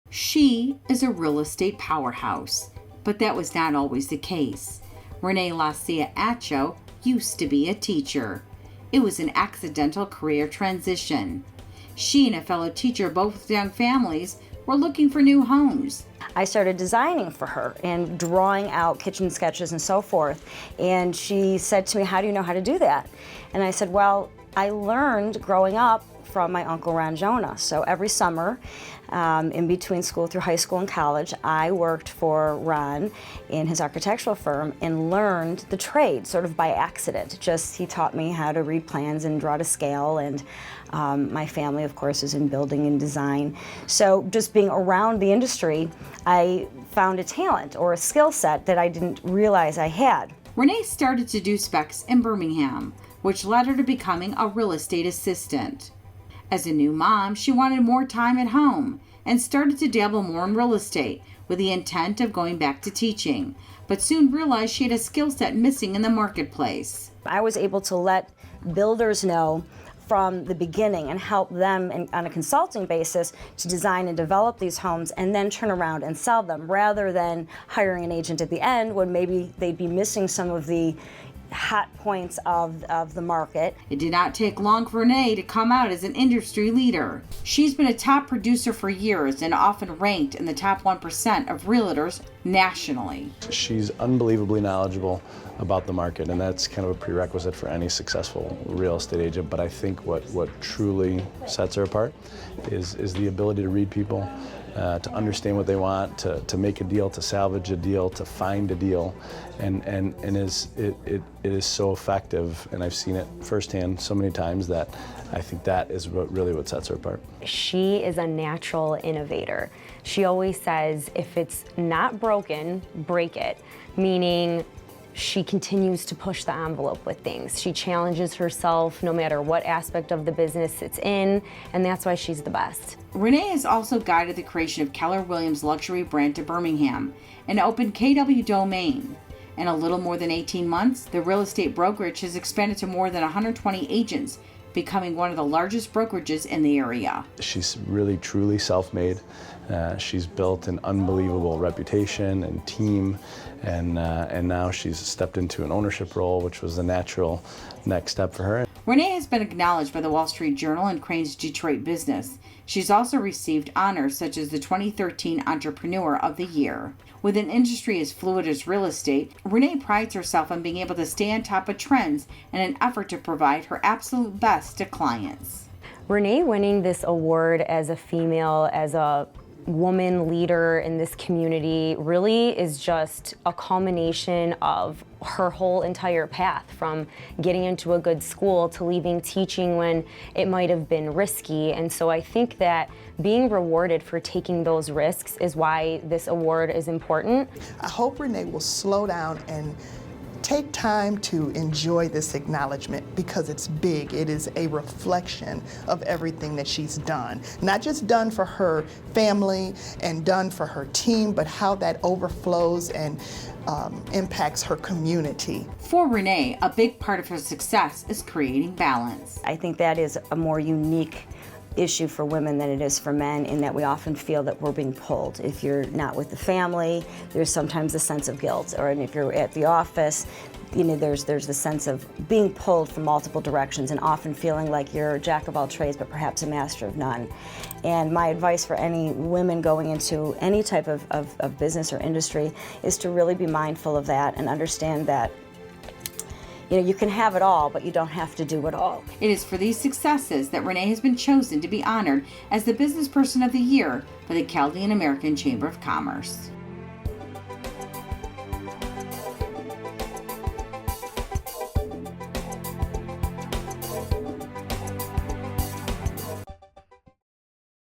She is a real estate powerhouse, but that was not always the case. Renee Lossia Acho used to be a teacher. It was an accidental career transition. She and a fellow teacher, both with young families, were looking for new homes. I started designing for her and drawing out kitchen sketches and so forth. And she said to me, "How do you know how to do that?" And I said, "Well, I learned growing up from my Uncle Ron Jonah." So every summer, in between school through high school and college, I worked for Ron in his architectural firm and learned the trade sort of by accident. He taught me how to read plans and draw to scale, and my family, of course, is in building and design. So just being around the industry, I found a talent or a skill set that I didn't realize I had. Renee started to do specs in Birmingham, which led her to becoming a real estate assistant. As a new mom, she wanted more time at home and started to dabble more in real estate with the intent of going back to teaching, but soon realized she had a skill set missing in the marketplace. I was able to let builders know from the beginning and help them on a consulting basis to design and develop these homes and then turn around and sell them, rather than hiring an agent at the end when maybe they'd be missing some of the hot points of the market. It did not take long for Renee to come out as an industry leader. She's been a top producer for years and often ranked in the top 1% of realtors nationally. She's unbelievably knowledgeable about the market, and that's kind of a prerequisite for any successful real estate agent. But I think what truly sets her apart is the ability to read people, to understand what they want, to make a deal, to salvage a deal, to find a deal, and it is so effective, and I've seen it firsthand so many times that I think that is really what sets her apart. She is a natural innovator. She always says, if it's not broken, break it, meaning she continues to push the envelope with things. She challenges herself no matter what aspect of the business it's in, and that's why she's the best. Renee has also guided the creation of Keller Williams luxury brand to Birmingham and opened KW Domain. In a little more than 18 months, the real estate brokerage has expanded to more than 120 agents, becoming one of the largest brokerages in the area. She's really truly self-made. She's built an unbelievable reputation and team, and now she's stepped into an ownership role, which was the natural next step for her. Renee has been acknowledged by the Wall Street Journal and Crain's Detroit Business. She's also received honors such as the 2013 Entrepreneur of the Year. With an industry as fluid as real estate, Renee prides herself on being able to stay on top of trends in an effort to provide her absolute best to clients. Renee winning this award as a female, as a woman leader in this community, really is just a culmination of her whole entire path, from getting into a good school to leaving teaching when it might have been risky. And so I think that being rewarded for taking those risks is why this award is important. I hope Renee will slow down and take time to enjoy this acknowledgement, because it's big. It is a reflection of everything that she's done. Not just done for her family and done for her team, but how that overflows and impacts her community. For Renee, a big part of her success is creating balance. I think that is a more unique issue for women than it is for men, in that we often feel that we're being pulled. If you're not with the family, there's sometimes a sense of guilt, or if you're at the office, there's the sense of being pulled from multiple directions and often feeling like you're a jack of all trades but perhaps a master of none. And my advice for any women going into any type of business or industry is to really be mindful of that and understand that you can have it all, but you don't have to do it all. It is for these successes that Renee has been chosen to be honored as the Business Person of the Year by the Chaldean American Chamber of Commerce.